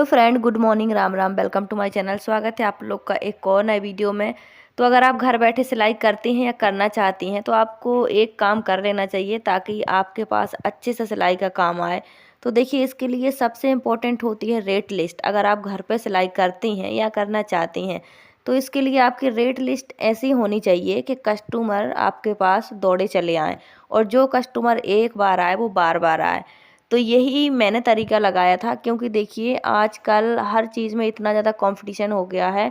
Hello friend, good morning, Ram Ram. Welcome to my channel. स्वागत है आप लोग का एक और नए वीडियो में। तो अगर आप घर बैठे सिलाई करती हैं या करना चाहती हैं तो आपको एक काम कर लेना चाहिए ताकि आपके पास अच्छे से सिलाई का काम आए। तो देखिए, इसके लिए सबसे इम्पोर्टेंट होती है रेट लिस्ट। अगर आप घर पे सिलाई करती हैं या करना चाहती हैं तो इसके लिए आपकी रेट लिस्ट ऐसी होनी चाहिए कि कस्टमर आपके पास दौड़े चले आएँ और जो कस्टमर एक बार आए वो बार बार आए। तो यही मैंने तरीका लगाया था, क्योंकि देखिए आजकल हर चीज़ में इतना ज़्यादा कंपटीशन हो गया है,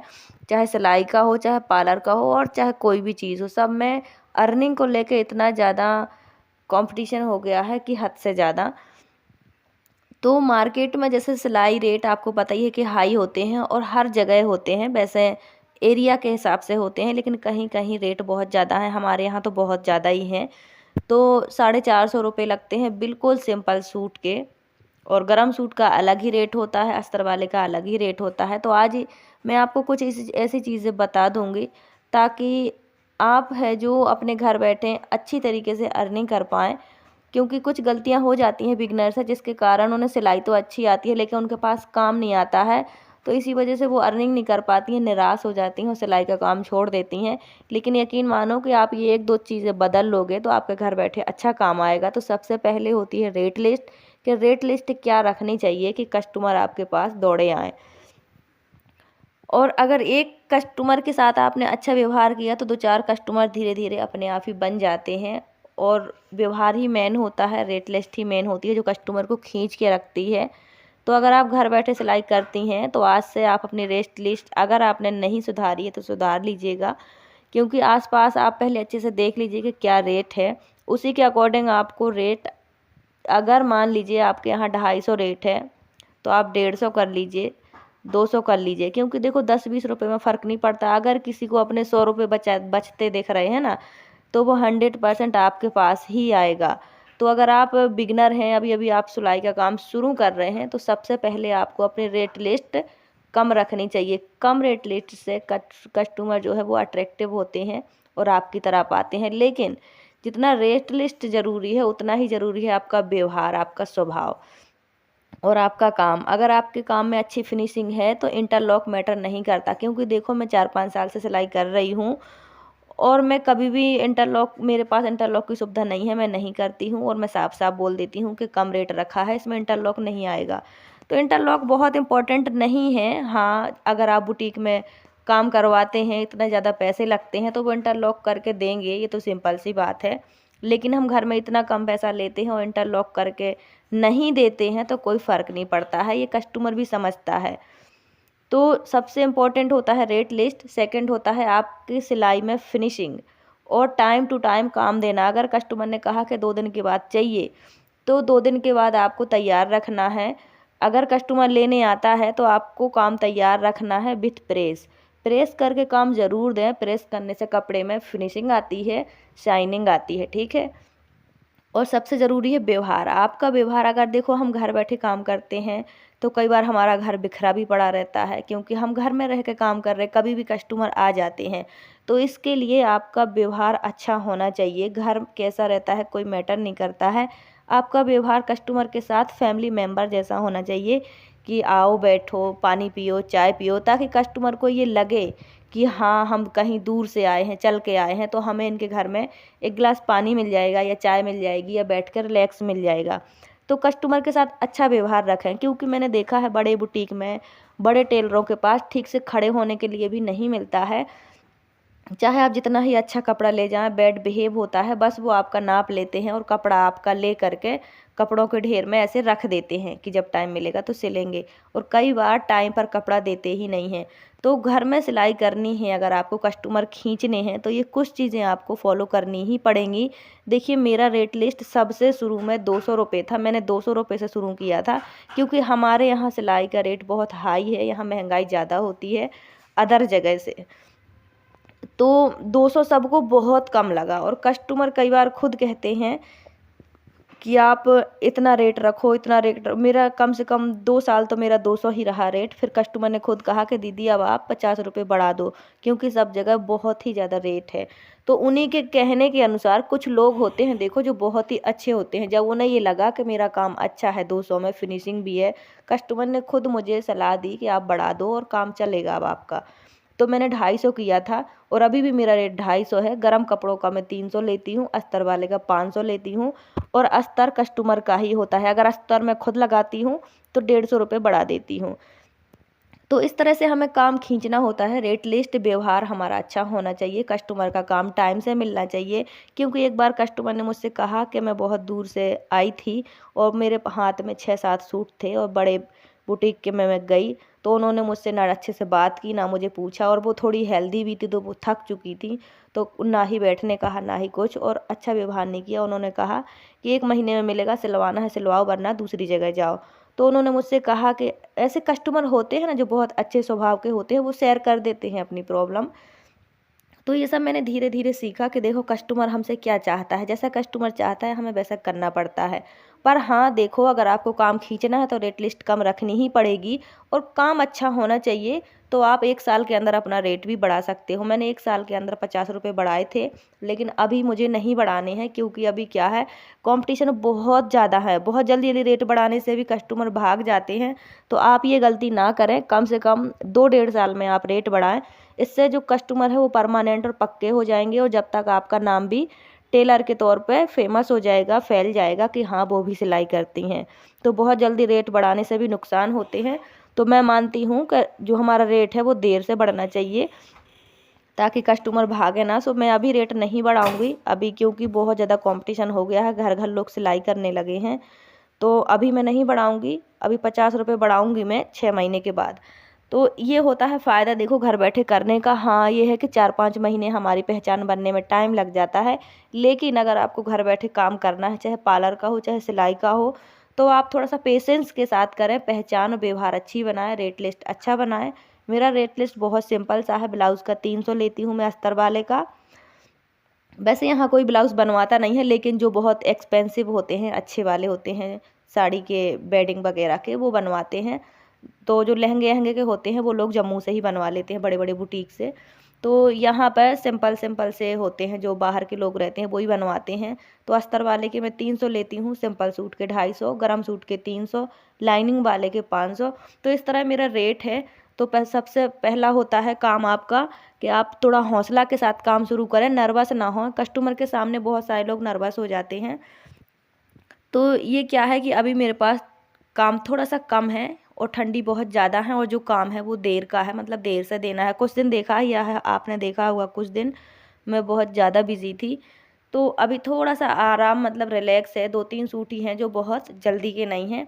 चाहे सिलाई का हो, चाहे पार्लर का हो और चाहे कोई भी चीज़ हो, सब में अर्निंग को लेके इतना ज़्यादा कंपटीशन हो गया है कि हद से ज़्यादा। तो मार्केट में जैसे सिलाई रेट आपको पता ही है कि हाई होते हैं और हर जगह होते हैं, वैसे एरिया के हिसाब से होते हैं, लेकिन कहीं कहीं रेट बहुत ज़्यादा है। हमारे यहाँ तो बहुत ज़्यादा ही हैं। तो 450 रुपये लगते हैं बिल्कुल सिंपल सूट के। और गरम सूट का अलग ही रेट होता है, अस्तर वाले का अलग ही रेट होता है। तो आज मैं आपको कुछ ऐसी चीज़ें बता दूंगी ताकि आप है जो अपने घर बैठे अच्छी तरीके से अर्निंग कर पाएँ। क्योंकि कुछ गलतियां हो जाती हैं बिगनर से, जिसके कारण उन्हें सिलाई तो अच्छी आती है लेकिन उनके पास काम नहीं आता है। तो इसी वजह से वो अर्निंग नहीं कर पाती हैं, निराश हो जाती हैं और सिलाई का काम छोड़ देती हैं। लेकिन यकीन मानो कि आप ये एक दो चीज़ें बदल लोगे तो आपके घर बैठे अच्छा काम आएगा। तो सबसे पहले होती है रेट लिस्ट, कि रेट लिस्ट क्या रखनी चाहिए कि कस्टमर आपके पास दौड़े आएँ। और अगर एक कस्टमर के साथ आपने अच्छा व्यवहार किया तो दो चार कस्टमर धीरे धीरे अपने आप ही बन जाते हैं। और व्यवहार ही मेन होता है, रेट लिस्ट ही मेन होती है जो कस्टमर को खींच के रखती है। तो अगर आप घर बैठे सिलाई करती हैं तो आज से आप अपनी रेट लिस्ट अगर आपने नहीं सुधारी है तो सुधार लीजिएगा। क्योंकि आसपास आप पहले अच्छे से देख लीजिए कि क्या रेट है, उसी के अकॉर्डिंग आपको रेट, अगर मान लीजिए आपके यहाँ 250 रेट है तो आप 150 कर लीजिए, 200 कर लीजिए। क्योंकि देखो 10-20 रुपये में फ़र्क नहीं पड़ता। अगर किसी को अपने 100 रुपये बचते देख रहे हैं ना, तो वो 100% आपके पास ही आएगा। तो अगर आप बिगनर हैं, अभी अभी आप सिलाई का काम शुरू कर रहे हैं, तो सबसे पहले आपको अपनी रेट लिस्ट कम रखनी चाहिए। कम रेट लिस्ट से कस्टमर जो है वो अट्रैक्टिव होते हैं और आपकी तरफ आते हैं। लेकिन जितना रेट लिस्ट ज़रूरी है उतना ही ज़रूरी है आपका व्यवहार, आपका स्वभाव और आपका काम। अगर आपके काम में अच्छी फिनिशिंग है तो इंटरलॉक मैटर नहीं करता। क्योंकि देखो, मैं 4-5 साल से सिलाई कर रही हूँ और मैं कभी भी इंटरलॉक, मेरे पास इंटरलॉक की सुविधा नहीं है, मैं नहीं करती हूँ। और मैं साफ साफ बोल देती हूँ कि कम रेट रखा है, इसमें इंटरलॉक नहीं आएगा। तो इंटरलॉक बहुत इंपॉर्टेंट नहीं है। हाँ, अगर आप बुटीक में काम करवाते हैं, इतने ज़्यादा पैसे लगते हैं, तो वो इंटरलॉक करके देंगे, ये तो सिंपल सी बात है। लेकिन हम घर में इतना कम पैसा लेते हैं और इंटरलॉक करके नहीं देते हैं तो कोई फ़र्क नहीं पड़ता है, ये कस्टमर भी समझता है। तो सबसे इम्पोर्टेंट होता है रेट लिस्ट, सेकंड होता है आपकी सिलाई में फिनिशिंग और टाइम टू टाइम काम देना। अगर कस्टमर ने कहा कि 2 दिन के बाद चाहिए तो 2 दिन के बाद आपको तैयार रखना है। अगर कस्टमर लेने आता है तो आपको काम तैयार रखना है विथ प्रेस। प्रेस करके काम ज़रूर दें, प्रेस करने से कपड़े में फिनिशिंग आती है, शाइनिंग आती है, ठीक है। और सबसे ज़रूरी है व्यवहार, आपका व्यवहार। अगर देखो, हम घर बैठे काम करते हैं तो कई बार हमारा घर बिखरा भी पड़ा रहता है, क्योंकि हम घर में रह के काम कर रहे हैं, कभी भी कस्टमर आ जाते हैं। तो इसके लिए आपका व्यवहार अच्छा होना चाहिए। घर कैसा रहता है कोई मैटर नहीं करता है, आपका व्यवहार कस्टमर के साथ फैमिली मेम्बर जैसा होना चाहिए कि आओ बैठो, पानी पियो, चाय पियो, ताकि कस्टमर को ये लगे कि हाँ, हम कहीं दूर से आए हैं, चल के आए हैं, तो हमें इनके घर में एक गिलास पानी मिल जाएगा या चाय मिल जाएगी या बैठकर रिलैक्स मिल जाएगा। तो कस्टमर के साथ अच्छा व्यवहार रखें। क्योंकि मैंने देखा है बड़े बुटीक में, बड़े टेलरों के पास ठीक से खड़े होने के लिए भी नहीं मिलता है। चाहे आप जितना ही अच्छा कपड़ा ले जाएं, बैड बिहेव होता है, बस वो आपका नाप लेते हैं और कपड़ा आपका ले करके कपड़ों के ढेर में ऐसे रख देते हैं कि जब टाइम मिलेगा तो सिलेंगे। और कई बार टाइम पर कपड़ा देते ही नहीं हैं। तो घर में सिलाई करनी है, अगर आपको कस्टमर खींचने हैं तो ये कुछ चीज़ें आपको फॉलो करनी ही पड़ेंगी। देखिए, मेरा रेट लिस्ट सबसे शुरू में 200 रुपये था, मैंने 200 रुपये से शुरू किया था। क्योंकि हमारे यहाँ सिलाई का रेट बहुत हाई है, यहाँ महंगाई ज़्यादा होती है अदर जगह से। तो 200 सबको बहुत कम लगा और कस्टमर कई बार खुद कहते हैं कि आप इतना रेट रखो, इतना रेट मेरा कम से कम 2 साल तो मेरा 200 ही रहा रेट। फिर कस्टमर ने खुद कहा कि दीदी अब आप 50 रुपये बढ़ा दो, क्योंकि सब जगह बहुत ही ज़्यादा रेट है। तो उन्हीं के कहने के अनुसार कुछ लोग होते हैं देखो जो बहुत ही अच्छे होते हैं, जब उन्हें ये लगा कि मेरा काम अच्छा है, 200 में फिनिशिंग भी है, कस्टमर ने खुद मुझे सलाह दी कि आप बढ़ा दो और काम चलेगा अब आपका। तो मैंने 250 किया था और अभी भी मेरा रेट 250 है। गर्म कपड़ों का मैं 300 लेती हूँ, अस्तर वाले का 500 लेती हूँ और अस्तर कस्टमर का ही होता है। अगर अस्तर मैं खुद लगाती हूँ तो 150 रुपये बढ़ा देती हूँ। तो इस तरह से हमें काम खींचना होता है। रेट लिस्ट व्यवहार हमारा अच्छा होना चाहिए, कस्टमर का काम टाइम से मिलना चाहिए। क्योंकि एक बार कस्टमर ने मुझसे कहा कि मैं बहुत दूर से आई थी और मेरे हाथ में 6-7 सूट थे और बड़े बुटीक के में मैं गई, तो उन्होंने मुझसे ना अच्छे से बात की ना मुझे पूछा, और वो थोड़ी हेल्दी भी थी तो वो थक चुकी थी, तो ना ही बैठने कहा ना ही कुछ, और अच्छा व्यवहार नहीं किया। उन्होंने कहा कि 1 महीने में मिलेगा, सिलवाना है सिलवाओ वरना दूसरी जगह जाओ। तो उन्होंने मुझसे कहा कि ऐसे कस्टमर होते हैं ना जो बहुत अच्छे स्वभाव के होते हैं, वो शेयर कर देते हैं अपनी प्रॉब्लम। तो ये सब मैंने धीरे धीरे सीखा कि देखो कस्टमर हमसे क्या चाहता है, जैसा कस्टमर चाहता है हमें वैसा करना पड़ता है। पर हाँ देखो, अगर आपको काम खींचना है तो रेट लिस्ट कम रखनी ही पड़ेगी और काम अच्छा होना चाहिए। तो आप 1 साल के अंदर अपना रेट भी बढ़ा सकते हो। मैंने 1 साल के अंदर 50 रुपये बढ़ाए थे, लेकिन अभी मुझे नहीं बढ़ाने हैं, क्योंकि अभी क्या है, कंपटीशन बहुत ज़्यादा है। बहुत जल्दी जल्दी रेट बढ़ाने से भी कस्टमर भाग जाते हैं। तो आप ये गलती ना करें, कम से कम 2-1.5 साल में आप रेट बढ़ाएं। इससे जो कस्टमर है वो परमानेंट और पक्के हो जाएंगे, और जब तक आपका नाम भी टेलर के तौर पे फेमस हो जाएगा, फैल जाएगा कि हाँ वो भी सिलाई करती हैं। तो बहुत जल्दी रेट बढ़ाने से भी नुकसान होते हैं। तो मैं मानती हूँ कि जो हमारा रेट है वो देर से बढ़ना चाहिए, ताकि कस्टमर भागे ना। सो मैं अभी रेट नहीं बढ़ाऊंगी अभी, क्योंकि बहुत ज़्यादा कंपटीशन हो गया है, घर घर लोग सिलाई करने लगे हैं। तो अभी मैं नहीं बढ़ाऊंगी, अभी 50 रुपये बढ़ाऊंगी मैं 6 महीने के बाद। तो ये होता है फ़ायदा देखो घर बैठे करने का। हाँ ये है कि 4-5 महीने हमारी पहचान बनने में टाइम लग जाता है, लेकिन अगर आपको घर बैठे काम करना है, चाहे पार्लर का हो चाहे सिलाई का हो, तो आप थोड़ा सा पेशेंस के साथ करें, पहचान और व्यवहार अच्छी बनाएं, रेट लिस्ट अच्छा बनाएं। मेरा रेट लिस्ट बहुत सिंपल सा है। ब्लाउज़ का 300 लेती हूँ मैं अस्तर वाले का। वैसे यहाँ कोई ब्लाउज़ बनवाता नहीं है, लेकिन जो बहुत एक्सपेंसिव होते हैं, अच्छे वाले होते हैं, साड़ी के बेडिंग वगैरह के, वो बनवाते हैं। तो जो लहंगे वहंगे के होते हैं वो लोग जम्मू से ही बनवा लेते हैं, बड़े बड़े बुटीक से। तो यहाँ पर सिंपल सिंपल से होते हैं, जो बाहर के लोग रहते हैं वही बनवाते हैं। तो अस्तर वाले के मैं 300 लेती हूँ, सिंपल सूट के 250, गरम सूट के 300, लाइनिंग वाले के 500। तो इस तरह मेरा रेट है। तो सबसे पहला होता है काम आपका कि आप थोड़ा हौसला के साथ काम शुरू करें, नर्वस ना हो। कस्टमर के सामने बहुत सारे लोग नर्वस हो जाते हैं। तो ये क्या है कि अभी मेरे पास काम थोड़ा सा कम है और ठंडी बहुत ज़्यादा है, और जो काम है वो देर का है, मतलब देर से देना है। कुछ दिन देखा ही है, आपने देखा होगा कुछ दिन मैं बहुत ज़्यादा बिजी थी। तो अभी थोड़ा सा आराम, मतलब रिलैक्स है। 2-3 सूट ही हैं जो बहुत जल्दी के नहीं हैं,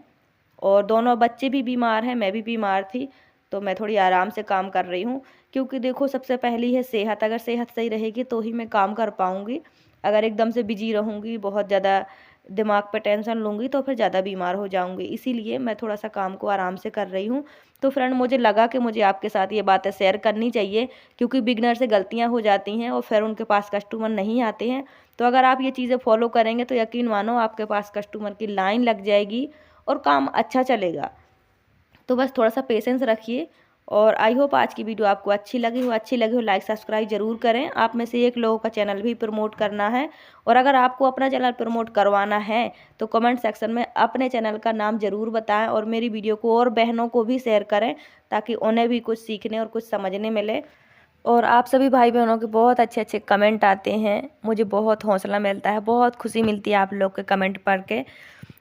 और दोनों बच्चे भी बीमार हैं, मैं भी बीमार थी, तो मैं थोड़ी आराम से काम कर रही हूँ। क्योंकि देखो सबसे पहली है सेहत, अगर सेहत सही रहेगी तो ही मैं काम कर पाऊँगी। अगर एकदम से बिजी रहूँगी, बहुत ज़्यादा दिमाग पे टेंशन लूँगी, तो फिर ज़्यादा बीमार हो जाऊँगी। इसीलिए मैं थोड़ा सा काम को आराम से कर रही हूँ। तो फ्रेंड, मुझे लगा कि मुझे आपके साथ ये बातें शेयर करनी चाहिए, क्योंकि बिगनर से गलतियाँ हो जाती हैं और फिर उनके पास कस्टमर नहीं आते हैं। तो अगर आप ये चीज़ें फॉलो करेंगे तो यकीन मानो आपके पास कस्टमर की लाइन लग जाएगी और काम अच्छा चलेगा। तो बस थोड़ा सा पेशेंस रखिए। और आई होप आज की वीडियो आपको अच्छी लगी हो लाइक सब्सक्राइब जरूर करें। आप में से एक लोगों का चैनल भी प्रमोट करना है, और अगर आपको अपना चैनल प्रमोट करवाना है तो कमेंट सेक्शन में अपने चैनल का नाम ज़रूर बताएं, और मेरी वीडियो को और बहनों को भी शेयर करें, ताकि उन्हें भी कुछ सीखने और कुछ समझने मिले। और आप सभी भाई बहनों के बहुत अच्छे अच्छे कमेंट आते हैं, मुझे बहुत हौसला मिलता है, बहुत खुशी मिलती है आप लोग के कमेंट पढ़ के।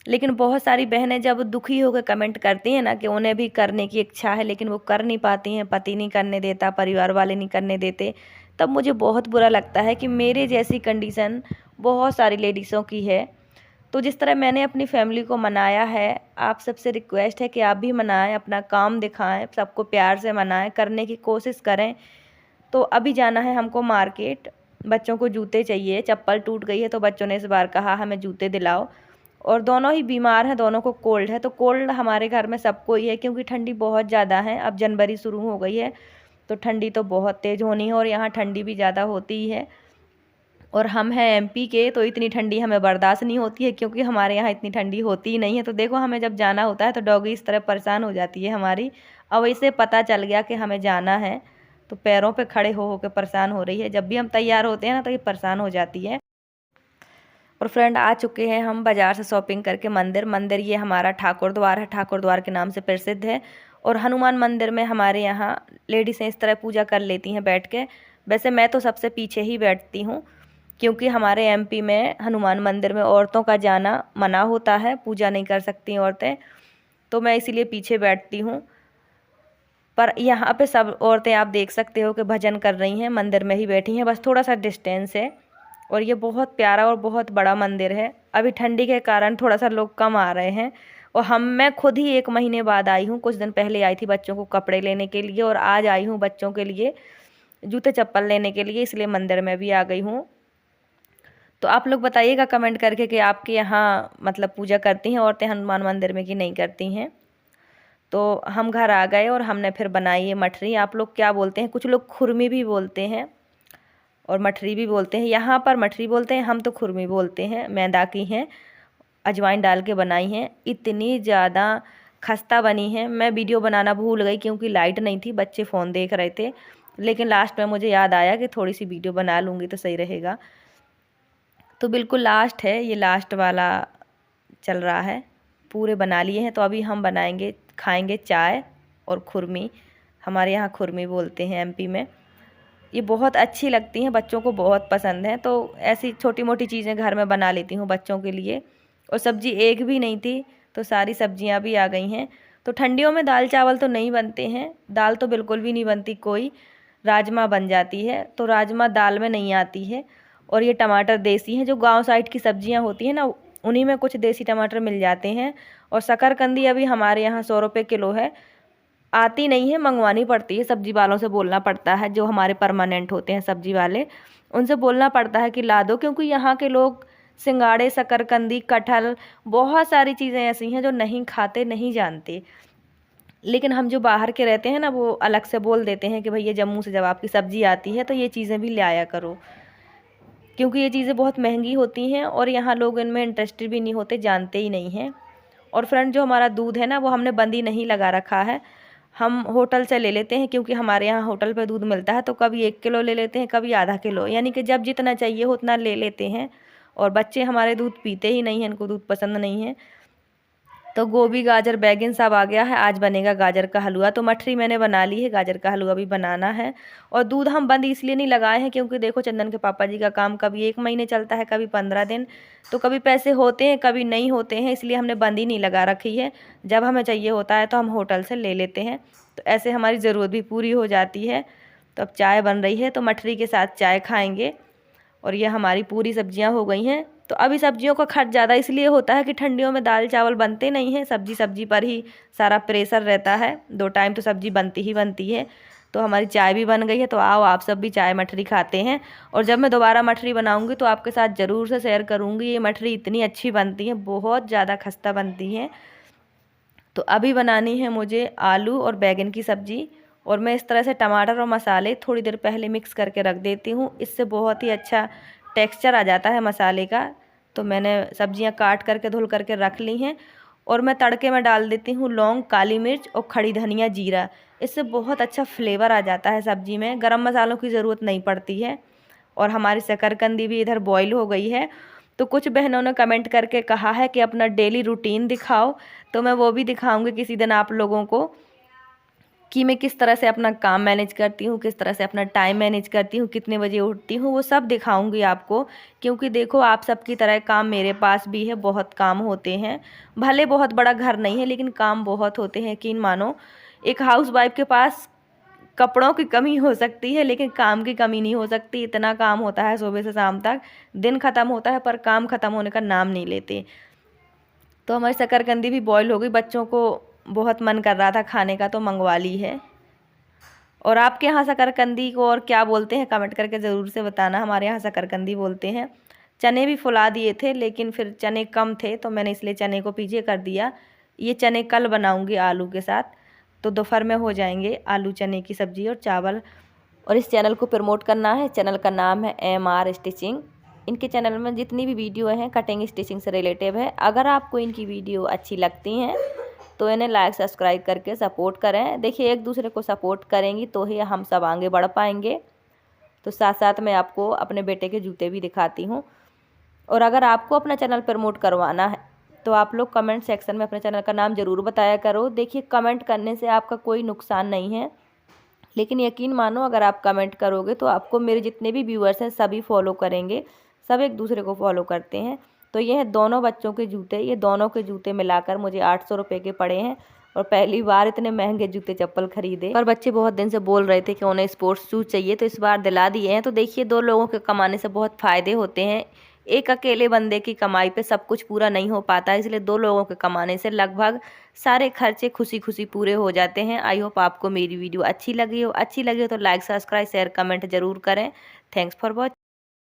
लेकिन बहुत सारी बहनें जब दुखी होकर कमेंट करती हैं ना कि उन्हें भी करने की इच्छा है लेकिन वो कर नहीं पाती हैं, पति नहीं करने देता, परिवार वाले नहीं करने देते, तब मुझे बहुत बुरा लगता है कि मेरे जैसी कंडीशन बहुत सारी लेडीज़ों की है। तो जिस तरह मैंने अपनी फैमिली को मनाया है, आप सबसे रिक्वेस्ट है कि आप भी मनाएं, अपना काम दिखाएं, सबको प्यार से मनाएं, करने की कोशिश करें। तो अभी जाना है हमको मार्केट, बच्चों को जूते चाहिए, चप्पल टूट गई है तो बच्चों ने इस बार कहा हमें जूते दिलाओ। और दोनों ही बीमार हैं, दोनों को कोल्ड है। तो कोल्ड हमारे घर में सबको ही है, क्योंकि ठंडी बहुत ज़्यादा है, अब जनवरी शुरू हो गई है तो ठंडी तो बहुत तेज़ होनी है, और यहाँ ठंडी भी ज़्यादा होती ही है। और हम हैं एमपी के, तो इतनी ठंडी हमें बर्दाश्त नहीं होती है, क्योंकि हमारे यहाँ इतनी ठंडी होती ही नहीं है। तो देखो हमें जब जाना होता है तो डॉगी इस तरह परेशान हो जाती है हमारी। अब इसे पता चल गया कि हमें जाना है, तो पैरों पे खड़े हो के परेशान हो रही है। जब भी हम तैयार होते हैं ना तो ये परेशान हो जाती है। और फ्रेंड आ चुके हैं हम बाज़ार से शॉपिंग करके मंदिर ये हमारा ठाकुर द्वार है, ठाकुर द्वार के नाम से प्रसिद्ध है। और हनुमान मंदिर में हमारे यहाँ लेडीज़ें इस तरह पूजा कर लेती हैं बैठ के। वैसे मैं तो सबसे पीछे ही बैठती हूँ, क्योंकि हमारे एमपी में हनुमान मंदिर में औरतों का जाना मना होता है, पूजा नहीं कर सकती औरतें, तो मैं इसीलिए पीछे बैठती हूँ। पर यहाँ पे सब औरतें आप देख सकते हो कि भजन कर रही हैं, मंदिर में ही बैठी हैं, बस थोड़ा सा डिस्टेंस है। और ये बहुत प्यारा और बहुत बड़ा मंदिर है। अभी ठंडी के कारण थोड़ा सा लोग कम आ रहे हैं। और मैं खुद ही 1 महीने बाद आई हूँ, कुछ दिन पहले आई थी बच्चों को कपड़े लेने के लिए, और आज आई हूँ बच्चों के लिए जूते चप्पल लेने के लिए, इसलिए मंदिर में भी आ गई हूँ। तो आप लोग बताइएगा कमेंट करके कि आपके यहाँ मतलब पूजा करती हैं औरतें हनुमान मंदिर में कि नहीं करती हैं। तो हम घर आ गए और हमने फिर बनाई है मठरी। आप लोग क्या बोलते हैं? कुछ लोग खुरमी भी बोलते हैं और मठरी भी बोलते हैं। यहाँ पर मठरी बोलते हैं, हम तो खुरमी बोलते हैं। मैदा की हैं, अजवाइन डाल के बनाई हैं। इतनी ज़्यादा खस्ता बनी है, मैं वीडियो बनाना भूल गई क्योंकि लाइट नहीं थी, बच्चे फ़ोन देख रहे थे। लेकिन लास्ट में मुझे याद आया कि थोड़ी सी वीडियो बना लूँगी तो सही रहेगा। तो बिल्कुल लास्ट है, ये लास्ट वाला चल रहा है। पूरे बना लिए हैं, तो अभी हम बनाएंगे, खाएंगे चाय और खुरमी। हमारे यहाँ खुरमी बोलते हैं एमपी में। ये बहुत अच्छी लगती हैं, बच्चों को बहुत पसंद है। तो ऐसी छोटी मोटी चीज़ें घर में बना लेती हूँ बच्चों के लिए। और सब्ज़ी एक भी नहीं थी, तो सारी सब्जियाँ भी आ गई हैं। तो ठंडियों में दाल चावल तो नहीं बनते हैं, दाल तो बिल्कुल भी नहीं बनती कोई। राजमा बन जाती है, तो राजमा दाल में नहीं आती है। और ये टमाटर देसी हैं, जो गांव साइड की सब्जियां होती हैं ना, उन्हीं में कुछ देसी टमाटर मिल जाते हैं। और शकरकंदी अभी हमारे यहाँ 100 रुपये किलो है। आती नहीं है, मंगवानी पड़ती है, सब्जी वालों से बोलना पड़ता है, जो हमारे परमानेंट होते हैं सब्जी वाले, उनसे बोलना पड़ता है कि ला दो। क्योंकि यहाँ के लोग सिंगाड़े, शकरकंदी, कटहल, बहुत सारी चीज़ें ऐसी हैं जो नहीं खाते, नहीं जानते। लेकिन हम जो बाहर के रहते हैं ना, वो अलग से बोल देते हैं कि भैया जम्मू से जब आपकी सब्ज़ी आती है तो ये चीज़ें भी ले आया करो, क्योंकि ये चीज़ें बहुत महंगी होती हैं और यहाँ लोग इनमें इंटरेस्टेड भी नहीं होते, जानते ही नहीं हैं। और फ्रेंड, जो हमारा दूध है ना, वो हमने बंदी नहीं लगा रखा है, हम होटल से ले लेते हैं। क्योंकि हमारे यहाँ होटल पे दूध मिलता है, तो कभी 1 किलो ले लेते हैं, कभी आधा किलो, यानी कि जब जितना चाहिए उतना ले लेते हैं। और बच्चे हमारे दूध पीते ही नहीं हैं, इनको दूध पसंद नहीं है। तो गोभी, गाजर, बैगन सब आ गया है। आज बनेगा गाजर का हलवा। तो मठरी मैंने बना ली है, गाजर का हलवा भी बनाना है। और दूध हम बंद इसलिए नहीं लगाए हैं, क्योंकि देखो चंदन के पापा जी का काम कभी 1 महीने चलता है, कभी 15 दिन, तो कभी पैसे होते हैं, कभी नहीं होते हैं, इसलिए हमने बंद ही नहीं लगा रखी है। जब हमें चाहिए होता है तो हम होटल से ले लेते हैं, तो ऐसे हमारी ज़रूरत भी पूरी हो जाती है। तो अब चाय बन रही है, तो मठरी के साथ चाय खाएँगे। और ये हमारी पूरी सब्जियां हो गई हैं। तो अभी सब्जियों का खर्च ज़्यादा इसलिए होता है कि ठंडियों में दाल चावल बनते नहीं हैं, सब्जी पर ही सारा प्रेशर रहता है। 2 टाइम तो सब्जी बनती ही बनती है। तो हमारी चाय भी बन गई है, तो आओ आप सब भी चाय मठरी खाते हैं। और जब मैं दोबारा मठरी बनाऊंगी तो आपके साथ ज़रूर से शेयर करूंगी। ये मठरी इतनी अच्छी बनती है, बहुत ज़्यादा खस्ता बनती है। तो अभी बनानी है मुझे आलू और बैगन की सब्ज़ी। और मैं इस तरह से टमाटर और मसाले थोड़ी देर पहले मिक्स करके रख देती हूँ, इससे बहुत ही अच्छा टेक्सचर आ जाता है मसाले का। तो मैंने सब्जियाँ काट करके धुल करके रख ली हैं। और मैं तड़के में डाल देती हूँ लौंग, काली मिर्च और खड़ी धनिया, जीरा। इससे बहुत अच्छा फ्लेवर आ जाता है सब्जी में, गरम मसालों की ज़रूरत नहीं पड़ती है। और हमारी शकरकंदी भी इधर बॉईल हो गई है। तो कुछ बहनों ने कमेंट करके कहा है कि अपना डेली रूटीन दिखाओ, तो मैं वो भी दिखाऊंगी किसी दिन आप लोगों को, कि मैं किस तरह से अपना काम मैनेज करती हूँ, किस तरह से अपना टाइम मैनेज करती हूँ, कितने बजे उठती हूँ, वो सब दिखाऊंगी आपको। क्योंकि देखो, आप सबकी तरह काम मेरे पास भी है, बहुत काम होते हैं। भले बहुत बड़ा घर नहीं है, लेकिन काम बहुत होते हैं। यकीन मानो, एक हाउसवाइफ के पास कपड़ों की कमी हो सकती है, लेकिन काम की कमी नहीं हो सकती। इतना काम होता है, सुबह से शाम तक दिन ख़त्म होता है, पर काम ख़त्म होने का नाम नहीं लेते। तो हमारी शकरकंदी भी बॉईल हो गई, बच्चों को बहुत मन कर रहा था खाने का, तो मंगवा ली है। और आपके यहाँ शकरकंदी को और क्या बोलते हैं कमेंट करके ज़रूर से बताना। हमारे यहाँ शकरकंदी बोलते हैं। चने भी फुला दिए थे, लेकिन फिर चने कम थे, तो मैंने इसलिए चने को पीछे कर दिया। ये चने कल बनाऊंगी आलू के साथ, तो दोपहर में हो जाएंगे आलू चने की सब्ज़ी और चावल। और इस चैनल को प्रमोट करना है, चैनल का नाम है MR स्टिचिंग। इनके चैनल में जितनी भी वीडियो हैं कटिंग स्टिचिंग से रिलेटिव है। अगर आपको इनकी वीडियो अच्छी लगती हैं तो इन्हें लाइक सब्सक्राइब करके सपोर्ट करें। देखिए एक दूसरे को सपोर्ट करेंगी तो ही हम सब आगे बढ़ पाएंगे। तो साथ साथ मैं आपको अपने बेटे के जूते भी दिखाती हूँ। और अगर आपको अपना चैनल प्रमोट करवाना है तो आप लोग कमेंट सेक्शन में अपने चैनल का नाम ज़रूर बताया करो। देखिए कमेंट करने से आपका कोई नुकसान नहीं है, लेकिन यकीन मानो अगर आप कमेंट करोगे तो आपको मेरे जितने भी व्यूअर्स हैं सभी फॉलो करेंगे, सब एक दूसरे को फॉलो करते हैं। तो ये है दोनों बच्चों के जूते, ये दोनों के जूते मिलाकर मुझे 800 रुपये के पड़े हैं और पहली बार इतने महंगे जूते चप्पल खरीदे। पर बच्चे बहुत दिन से बोल रहे थे कि उन्हें स्पोर्ट्स शूज़ चाहिए, तो इस बार दिला दिए हैं। तो देखिए 2 लोगों के कमाने से बहुत फ़ायदे होते हैं। एक अकेले बंदे की कमाई पे सब कुछ पूरा नहीं हो पाता, इसलिए 2 लोगों के कमाने से लगभग सारे खर्चे खुशी खुशी पूरे हो जाते हैं। आई होप आपको मेरी वीडियो अच्छी लगी हो तो लाइक सब्सक्राइब शेयर कमेंट ज़रूर करें। Thanks for watching.